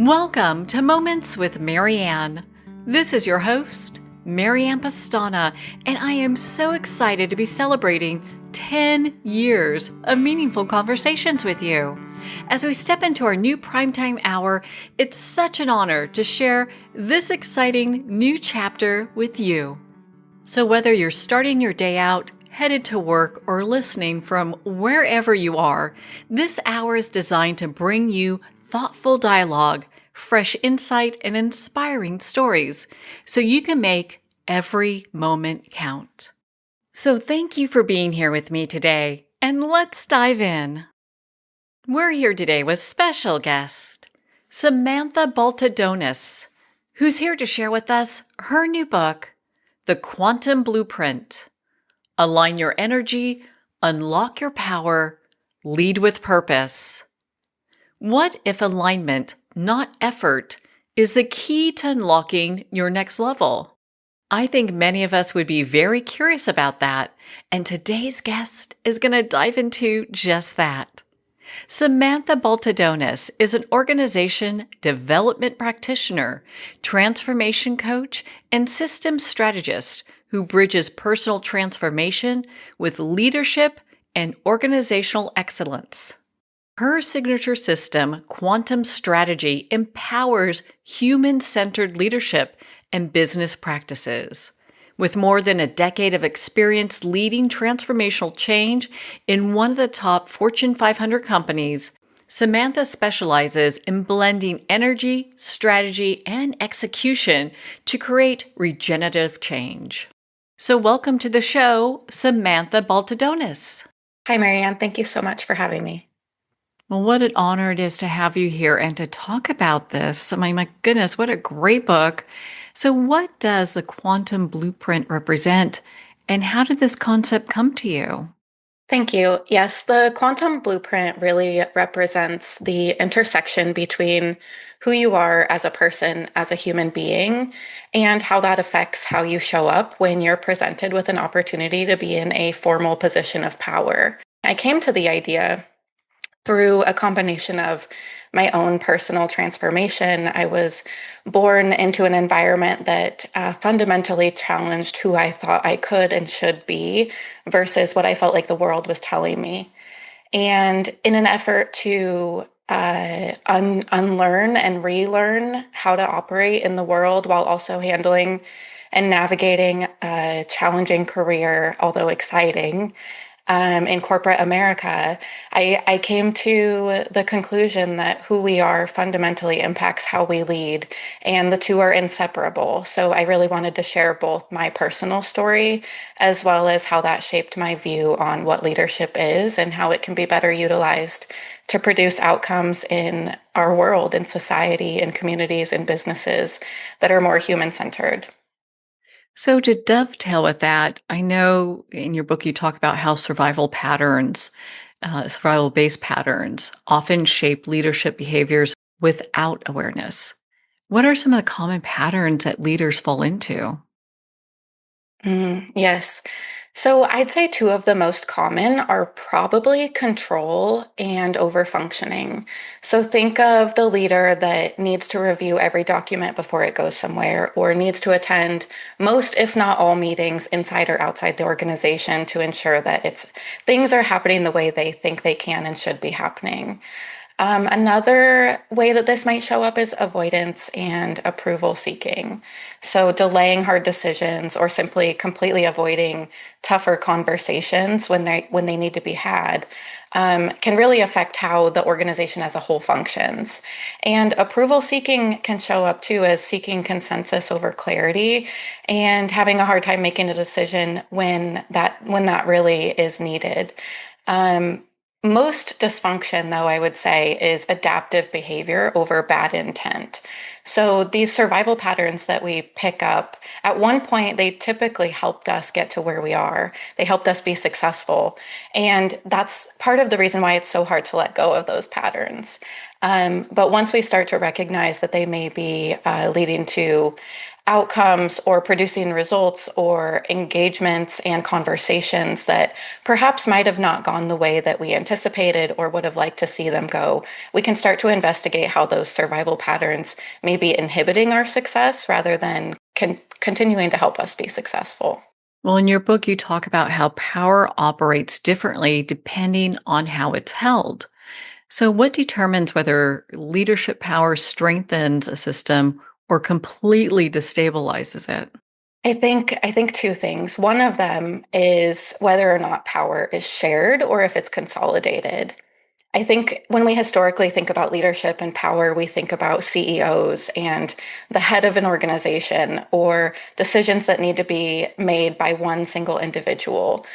Welcome to Moments with Marianne. This is your host, Marianne Pastana, and I am so excited to be celebrating 10 years of meaningful conversations with you. As we step into our new primetime hour, it's such an honor to share this exciting new chapter with you. So whether you're starting your day out, headed to work, or listening from wherever you are, this hour is designed to bring you thoughtful dialogue, fresh insight, and inspiring stories so you can make every moment count. So thank you for being here with me today, and let's dive in. We're here today with special guest, Samantha Baltadonis, who's here to share with us her new book, The Quantum Blueprint. Align your energy, unlock your power, lead with purpose. What if alignment, not effort, is the key to unlocking your next level? I think many of us would be very curious about that, and today's guest is going to dive into just that. Samantha Baltadonis is an organization development practitioner, transformation coach, and systems strategist who bridges personal transformation with leadership and organizational excellence. Her signature system, Quantum Strategy, empowers human-centered leadership and business practices. With more than a decade of experience leading transformational change in one of the top Fortune 500 companies, Samantha specializes in blending energy, strategy, and execution to create regenerative change. So welcome to the show, Samantha Baltadonis. Hi, Marianne. Thank you so much for having me. Well, what an honor it is to have you here and to talk about this. I mean, my goodness, what a great book. So what does the Quantum Blueprint represent, and how did this concept come to you? Thank you. Yes, the quantum blueprint really represents the intersection between who you are as a person, as a human being, and how that affects how you show up when you're presented with an opportunity to be in a formal position of power. I came to the idea through a combination of my own personal transformation. I was born into an environment that fundamentally challenged who I thought I could and should be versus what I felt like the world was telling me. And in an effort to unlearn and relearn how to operate in the world while also handling and navigating a challenging career, although exciting, in corporate America, I came to the conclusion that who we are fundamentally impacts how we lead, and the two are inseparable. So I really wanted to share both my personal story as well as how that shaped my view on what leadership is and how it can be better utilized to produce outcomes in our world, in society, in communities, in businesses that are more human-centered. So to dovetail with that, I know in your book you talk about how survival patterns, survival-based patterns often shape leadership behaviors without awareness. What are some of the common patterns that leaders fall into? Yes. So I'd say two of the most common are probably control and overfunctioning. So think of the leader that needs to review every document before it goes somewhere, or needs to attend most, if not all, meetings inside or outside the organization to ensure that things are happening the way they think they can and should be happening. Another way that this might show up is avoidance and approval seeking. So delaying hard decisions or simply completely avoiding tougher conversations when they need to be had can really affect how the organization as a whole functions. And approval seeking can show up too as seeking consensus over clarity and having a hard time making a decision when that really is needed. Most dysfunction, though, I would say, is adaptive behavior over bad intent. So these survival patterns that we pick up, at one point, they typically helped us get to where we are. They helped us be successful. And that's part of the reason why it's so hard to let go of those patterns. But once we start to recognize that they may be leading to outcomes or producing results or engagements and conversations that perhaps might have not gone the way that we anticipated or would have liked to see them go, we can start to investigate how those survival patterns may be inhibiting our success rather than continuing to help us be successful. Well, in your book, you talk about how power operates differently depending on how it's held. So, what determines whether leadership power strengthens a system or completely destabilizes it? I think two things. One of them is whether or not power is shared or if it's consolidated. I think when we historically think about leadership and power, we think about CEOs and the head of an organization or decisions that need to be made by one single individual.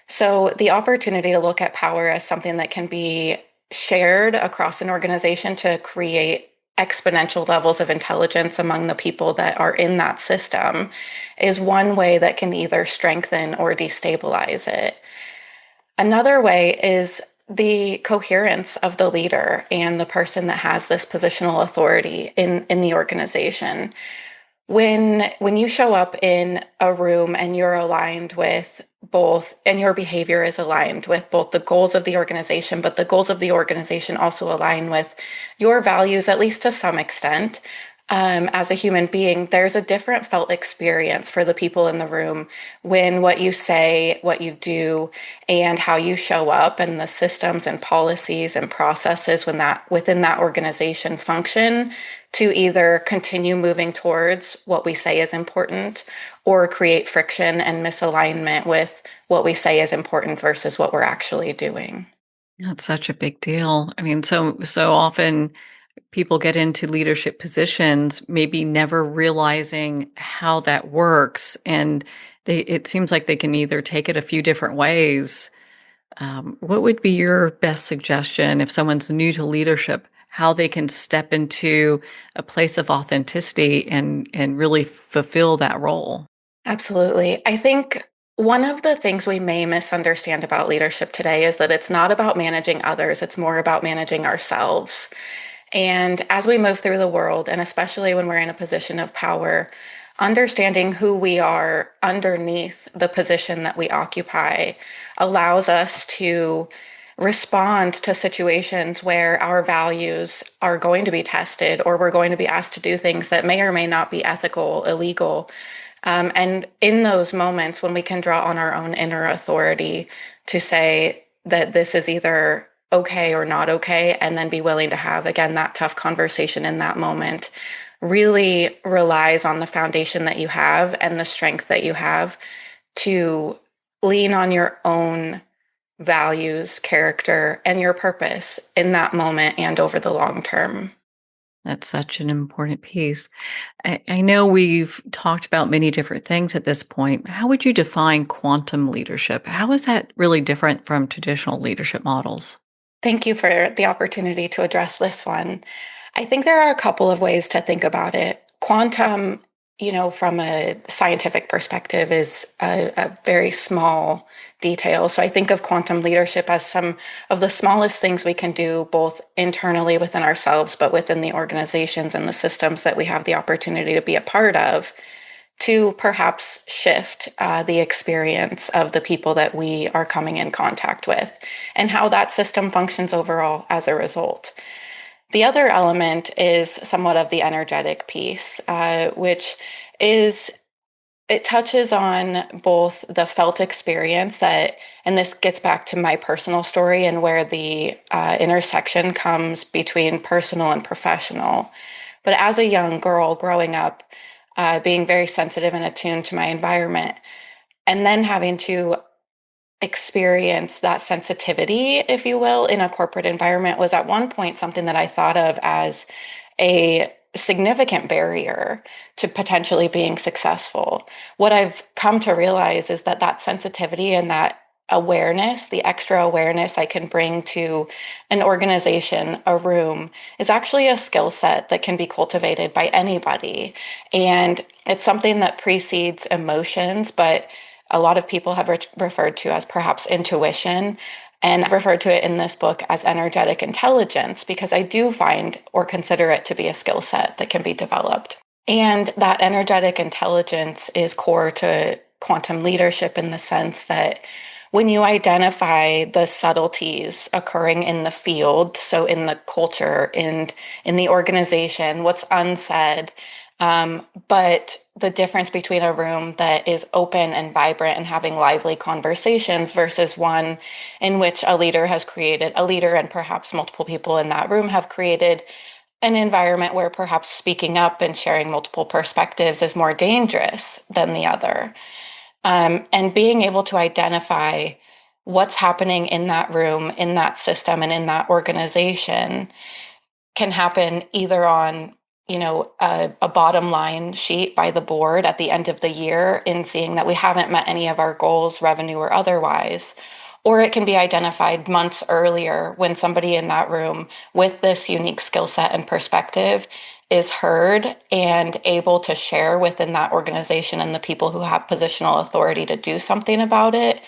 So the opportunity to look at power as something that can be shared across an organization to create exponential levels of intelligence among the people that are in that system is one way that can either strengthen or destabilize it. Another way is the coherence of the leader and the person that has this positional authority in the organization. When you show up in a room and you're aligned with both, and your behavior is aligned with both the goals of the organization, but the goals of the organization also align with your values, at least to some extent. As a human being, there's a different felt experience for the people in the room when what you say, what you do, and how you show up, and the systems and policies and processes when that within that organization function to either continue moving towards what we say is important or create friction and misalignment with what we say is important versus what we're actually doing. That's such a big deal. I mean, so often people get into leadership positions, maybe never realizing how that works, and it seems like they can either take it a few different ways. What would be your best suggestion if someone's new to leadership, how they can step into a place of authenticity and really fulfill that role? Absolutely. I think one of the things we may misunderstand about leadership today is that it's not about managing others, it's more about managing ourselves. And as we move through the world, and especially when we're in a position of power, understanding who we are underneath the position that we occupy allows us to respond to situations where our values are going to be tested or we're going to be asked to do things that may or may not be ethical, illegal. And in those moments when we can draw on our own inner authority to say that this is either okay or not okay, and then be willing to have, again, that tough conversation in that moment, really relies on the foundation that you have and the strength that you have to lean on your own values, character, and your purpose in that moment and over the long term. That's such an important piece. I know we've talked about many different things at this point. How would you define quantum leadership? How is that really different from traditional leadership models? Thank you for the opportunity to address this one. I think there are a couple of ways to think about it. Quantum, from a scientific perspective, is a very small detail. So I think of quantum leadership as some of the smallest things we can do, both internally within ourselves, but within the organizations and the systems that we have the opportunity to be a part of, to perhaps shift the experience of the people that we are coming in contact with and how that system functions overall as a result. The other element is somewhat of the energetic piece, which is it touches on both the felt experience that, and this gets back to my personal story and where the intersection comes between personal and professional. But as a young girl growing up, being very sensitive and attuned to my environment, and then having to experience that sensitivity, if you will, in a corporate environment was at one point something that I thought of as a significant barrier to potentially being successful. What I've come to realize is that that sensitivity and that awareness, the extra awareness I can bring to an organization, a room, is actually a skill set that can be cultivated by anybody. And it's something that precedes emotions, but a lot of people have referred to as perhaps intuition. And I've referred to it in this book as energetic intelligence because I do find or consider it to be a skill set that can be developed. And that energetic intelligence is core to quantum leadership in the sense that when you identify the subtleties occurring in the field, so in the culture and in the organization, what's unsaid, but the difference between a room that is open and vibrant and having lively conversations versus one in which a leader and perhaps multiple people in that room have created an environment where perhaps speaking up and sharing multiple perspectives is more dangerous than the other. And being able to identify what's happening in that room, in that system, and in that organization can happen either on a bottom line sheet by the board at the end of the year in seeing that we haven't met any of our goals, revenue or otherwise, or it can be identified months earlier when somebody in that room with this unique skill set and perspective is heard and able to share within that organization and the people who have positional authority to do something about it,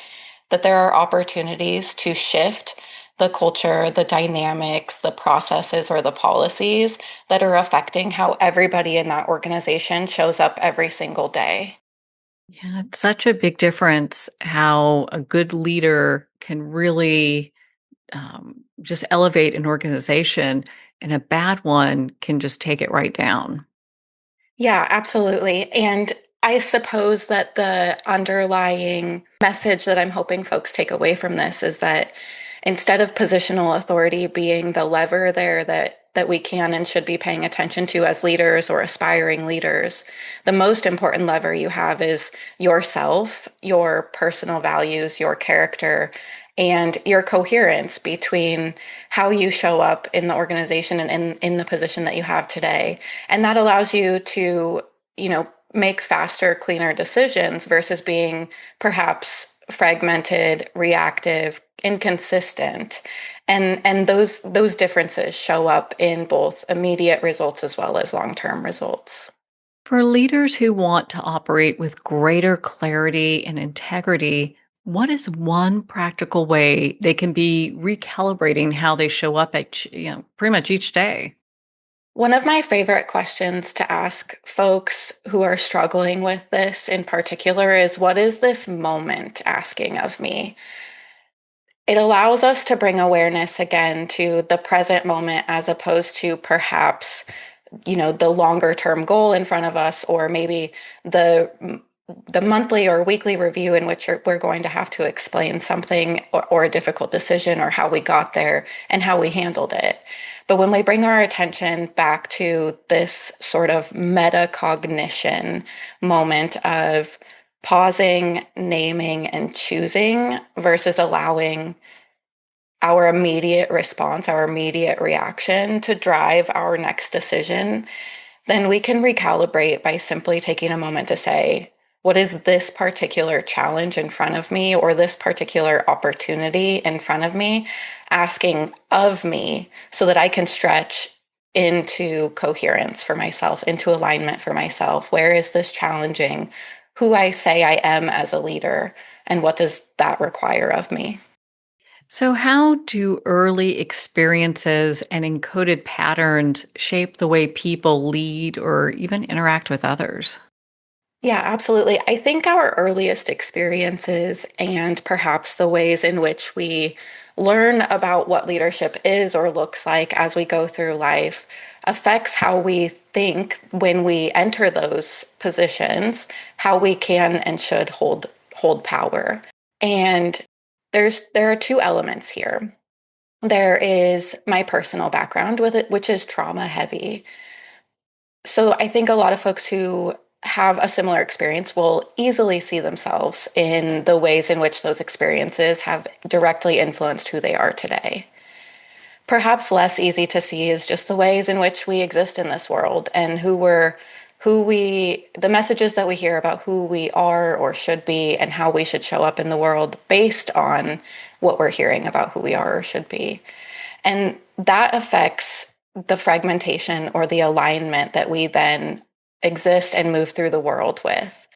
that there are opportunities to shift the culture, the dynamics, the processes, or the policies that are affecting how everybody in that organization shows up every single day. Yeah, it's such a big difference how a good leader can really just elevate an organization, and a bad one can just take it right down. Yeah, absolutely. And I suppose that the underlying message that I'm hoping folks take away from this is that instead of positional authority being the lever there that we can and should be paying attention to as leaders or aspiring leaders, the most important lever you have is yourself, your personal values, your character, and your coherence between how you show up in the organization and in the position that you have today. And that allows you to, make faster, cleaner decisions versus being perhaps fragmented, reactive, inconsistent. And those differences show up in both immediate results as well as long-term results. For leaders who want to operate with greater clarity and integrity, what is one practical way they can be recalibrating how they show up at, pretty much each day? One of my favorite questions to ask folks who are struggling with this in particular is, what is this moment asking of me? It allows us to bring awareness again to the present moment as opposed to perhaps, the longer term goal in front of us, or maybe the the monthly or weekly review in which we're going to have to explain something or a difficult decision or how we got there and how we handled it. But when we bring our attention back to this sort of metacognition moment of pausing, naming, and choosing versus allowing our immediate response, our immediate reaction to drive our next decision, then we can recalibrate by simply taking a moment to say, what is this particular challenge in front of me or this particular opportunity in front of me asking of me so that I can stretch into coherence for myself, into alignment for myself? Where is this challenging who I say I am as a leader? And what does that require of me? So, how do early experiences and encoded patterns shape the way people lead or even interact with others? Yeah, absolutely. I think our earliest experiences and perhaps the ways in which we learn about what leadership is or looks like as we go through life affects how we think when we enter those positions, how we can and should hold power. And there are two elements here. There is my personal background with it, which is trauma heavy. So I think a lot of folks who have a similar experience will easily see themselves in the ways in which those experiences have directly influenced who they are today. Perhaps less easy to see is just the ways in which we exist in this world and the messages that we hear about who we are or should be and how we should show up in the world based on what we're hearing about who we are or should be. And that affects the fragmentation or the alignment that we then exist and move through the world with.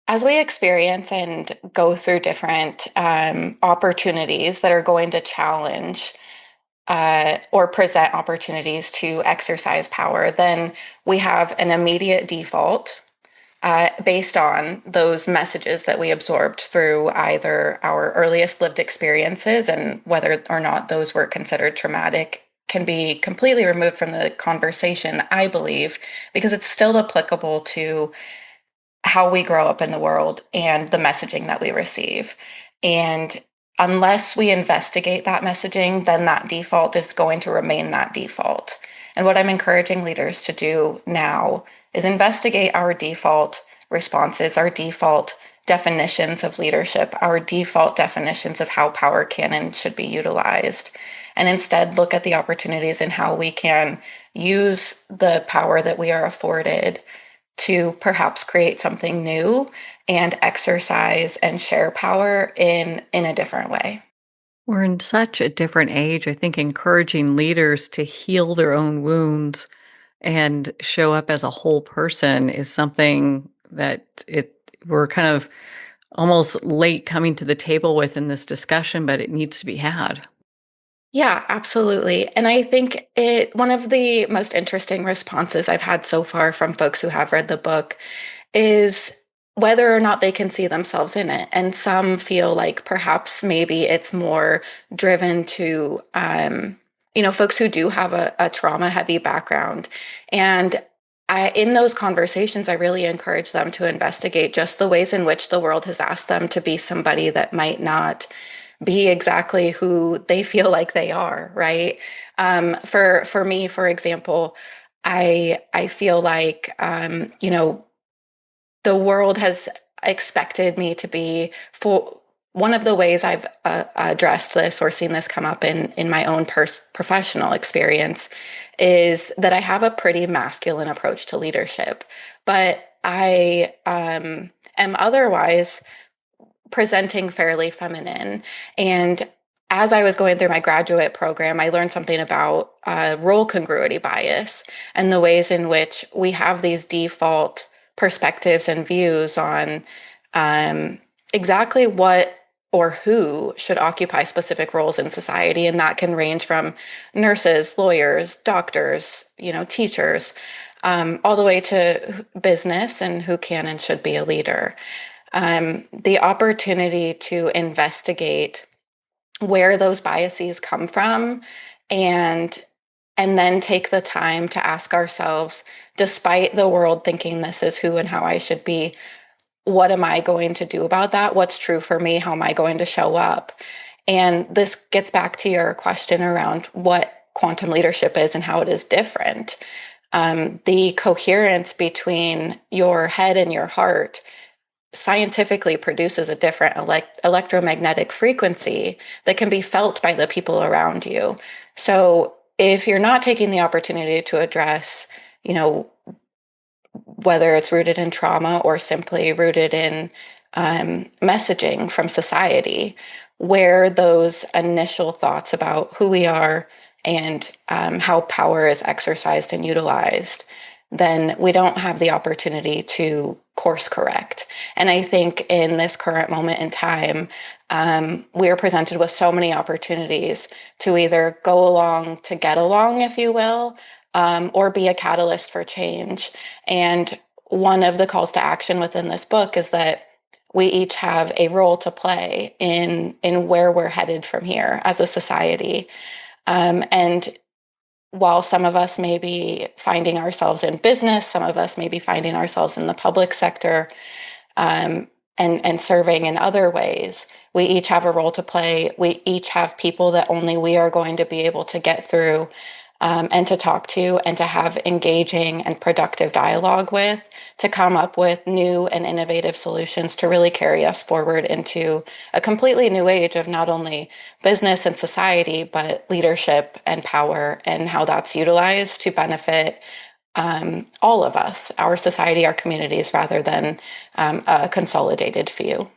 As we experience and go through different opportunities that are going to challenge or present opportunities to exercise power, then we have an immediate default based on those messages that we absorbed through either our earliest lived experiences, and whether or not those were considered traumatic can be completely removed from the conversation, I believe, because it's still applicable to how we grow up in the world and the messaging that we receive. And unless we investigate that messaging, then that default is going to remain that default. And what I'm encouraging leaders to do now is investigate our default responses, our default definitions of leadership, our default definitions of how power can and should be utilized, and instead look at the opportunities and how we can use the power that we are afforded to perhaps create something new and exercise and share power in a different way. We're in such a different age. I think encouraging leaders to heal their own wounds and show up as a whole person is something that we're kind of almost late coming to the table with in this discussion, but it needs to be had. Yeah, absolutely. And I think one of the most interesting responses I've had so far from folks who have read the book is whether or not they can see themselves in it. And some feel like perhaps maybe it's more driven to, folks who do have a trauma heavy background. And in those conversations, I really encourage them to investigate just the ways in which the world has asked them to be somebody that might not be exactly who they feel like they are, right? For me, for example, I feel like the world has expected me to be for one of the ways I've addressed this or seen this come up in my own professional experience is that I have a pretty masculine approach to leadership, but I am otherwise presenting fairly feminine. And as I was going through my graduate program, I learned something about role congruity bias and the ways in which we have these default perspectives and views on exactly what or who should occupy specific roles in society. And that can range from nurses, lawyers, doctors, teachers, all the way to business and who can and should be a leader. The opportunity to investigate where those biases come from and then take the time to ask ourselves, despite the world thinking this is who and how I should be, what am I going to do about that? What's true for me? How am I going to show up? And this gets back to your question around what quantum leadership is and how it is different. The coherence between your head and your heart scientifically produces a different electromagnetic frequency that can be felt by the people around you. So if you're not taking the opportunity to address, whether it's rooted in trauma or simply rooted in messaging from society, where those initial thoughts about who we are and how power is exercised and utilized, then we don't have the opportunity to course correct. And I think in this current moment in time, we are presented with so many opportunities to either go along to get along, if you will, or be a catalyst for change. And one of the calls to action within this book is that we each have a role to play in where we're headed from here as a society. And while some of us may be finding ourselves in business, some of us may be finding ourselves in the public sector, and serving in other ways, we each have a role to play. We each have people that only we are going to be able to get through, and to talk to and to have engaging and productive dialogue with, to come up with new and innovative solutions to really carry us forward into a completely new age of not only business and society, but leadership and power, and how that's utilized to benefit all of us, our society, our communities, rather than a consolidated few.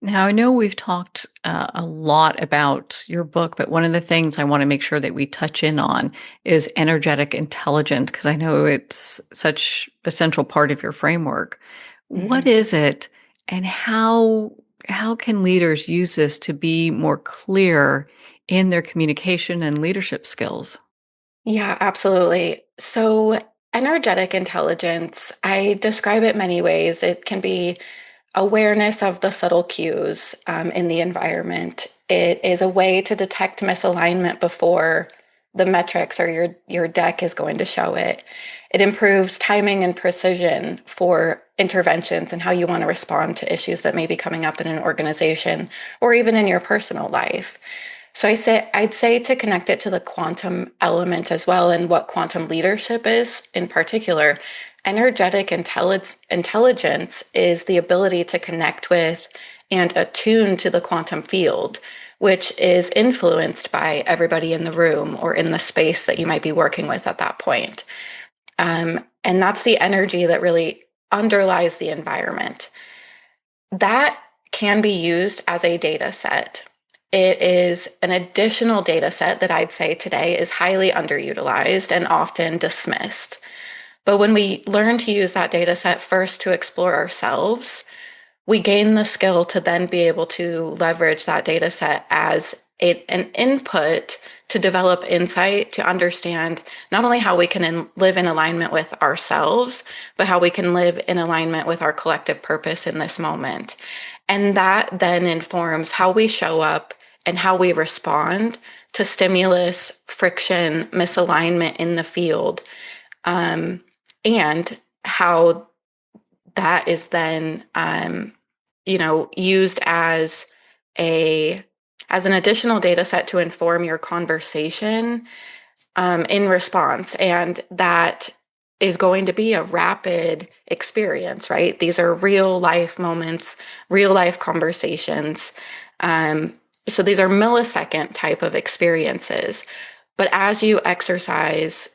Now, I know we've talked a lot about your book, but one of the things I want to make sure that we touch in on is energetic intelligence, because I know it's such a central part of your framework. What Mhm. is it, and how can leaders use this to be more clear in their communication and leadership skills? Yeah, absolutely. So, energetic intelligence, I describe it many ways. It can be awareness of the subtle cues in the environment. It is a way to detect misalignment before the metrics or your deck is going to show it. It improves timing and precision for interventions and how you want to respond to issues that may be coming up in an organization or even in your personal life. So I'd say to connect it to the quantum element as well and what quantum leadership is in particular. Energetic intelligence is the ability to connect with and attune to the quantum field, which is influenced by everybody in the room or in the space that you might be working with at that point. And that's the energy that really underlies the environment. That can be used as a data set. It is an additional data set that I'd say today is highly underutilized and often dismissed. But when we learn to use that data set first to explore ourselves, we gain the skill to then be able to leverage that data set as an input to develop insight, to understand not only how we can live in alignment with ourselves, but how we can live in alignment with our collective purpose in this moment. And that then informs how we show up and how we respond to stimulus, friction, misalignment in the field, and how that is then used as an additional data set to inform your conversation in response. And that is going to be a rapid experience, right? These are real life moments, real life conversations. So these are millisecond type of experiences. But as you exercise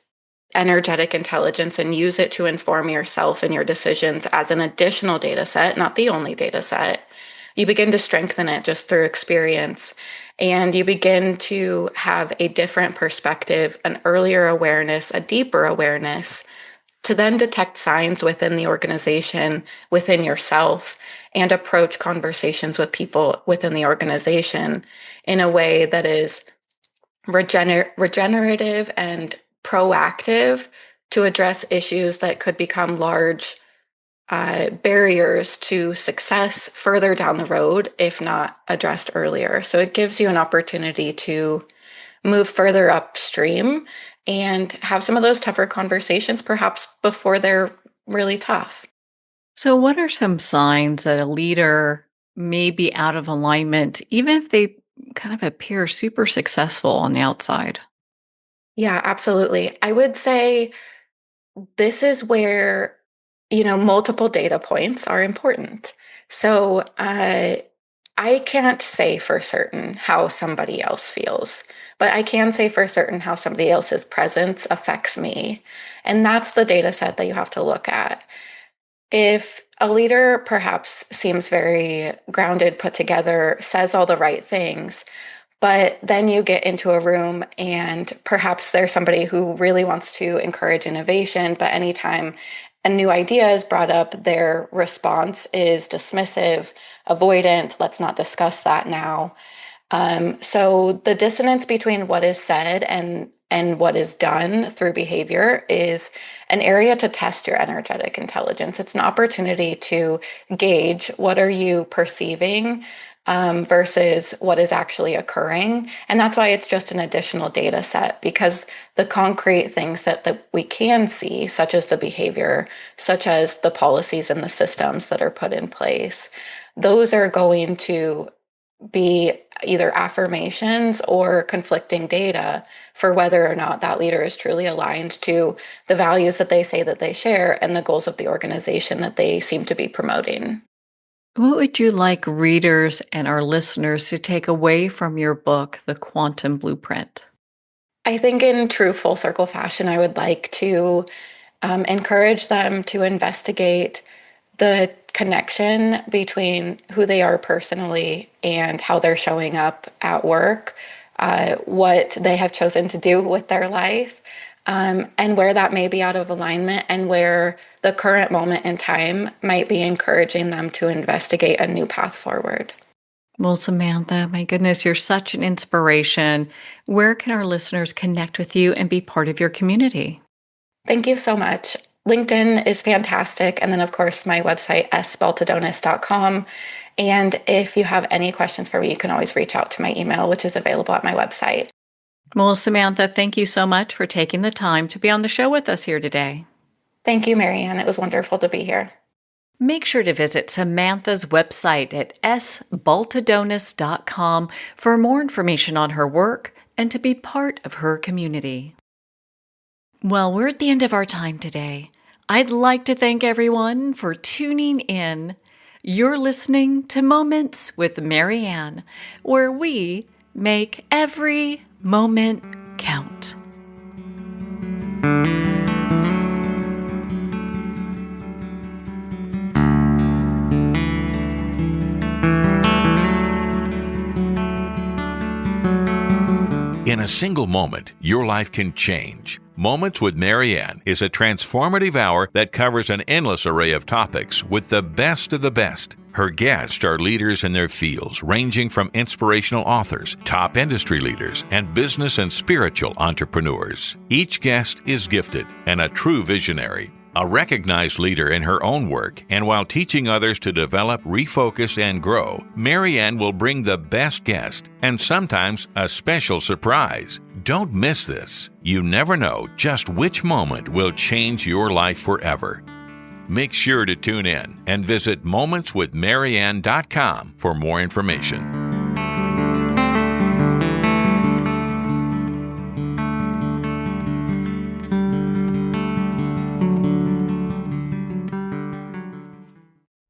energetic intelligence and use it to inform yourself and your decisions as an additional data set, not the only data set, you begin to strengthen it just through experience. And you begin to have a different perspective, an earlier awareness, a deeper awareness to then detect signs within the organization, within yourself, and approach conversations with people within the organization in a way that is regenerative and proactive to address issues that could become large barriers to success further down the road if not addressed earlier. So it gives you an opportunity to move further upstream and have some of those tougher conversations perhaps before they're really tough. So, what are some signs that a leader may be out of alignment, even if they kind of appear super successful on the outside? Yeah, absolutely. I would say this is where, multiple data points are important. So I can't say for certain how somebody else feels, but I can say for certain how somebody else's presence affects me. And that's the data set that you have to look at. If a leader perhaps seems very grounded, put together, says all the right things, but then you get into a room and perhaps there's somebody who really wants to encourage innovation, but anytime a new idea is brought up, their response is dismissive, avoidant, let's not discuss that now. So the dissonance between what is said and what is done through behavior is an area to test your energetic intelligence. It's an opportunity to gauge what are you perceiving versus what is actually occurring. And that's why it's just an additional data set, because the concrete things that we can see, such as the behavior, such as the policies and the systems that are put in place, those are going to be either affirmations or conflicting data for whether or not that leader is truly aligned to the values that they say that they share and the goals of the organization that they seem to be promoting. What would you like readers and our listeners to take away from your book, The Quantum Blueprint? I think in true full circle fashion, I would like to encourage them to investigate the connection between who they are personally and how they're showing up at work, what they have chosen to do with their life, and where that may be out of alignment, and where the current moment in time might be encouraging them to investigate a new path forward. Well, Samantha, my goodness, you're such an inspiration. Where can our listeners connect with you and be part of your community? Thank you so much. LinkedIn is fantastic. And then, of course, my website, sbaltadonis.com. And if you have any questions for me, you can always reach out to my email, which is available at my website. Well, Samantha, thank you so much for taking the time to be on the show with us here today. Thank you, Marianne. It was wonderful to be here. Make sure to visit Samantha's website at sbaltadonis.com for more information on her work and to be part of her community. Well, we're at the end of our time today. I'd like to thank everyone for tuning in. You're listening to Moments with Marianne, where we make every moment count. In a single moment, your life can change. Moments with Marianne is a transformative hour that covers an endless array of topics with the best of the best. Her guests are leaders in their fields, ranging from inspirational authors, top industry leaders, and business and spiritual entrepreneurs. Each guest is gifted and a true visionary, a recognized leader in her own work, and while teaching others to develop, refocus, and grow, Marianne will bring the best guest and sometimes a special surprise. Don't miss this. You never know just which moment will change your life forever. Make sure to tune in and visit momentswithmarianne.com for more information.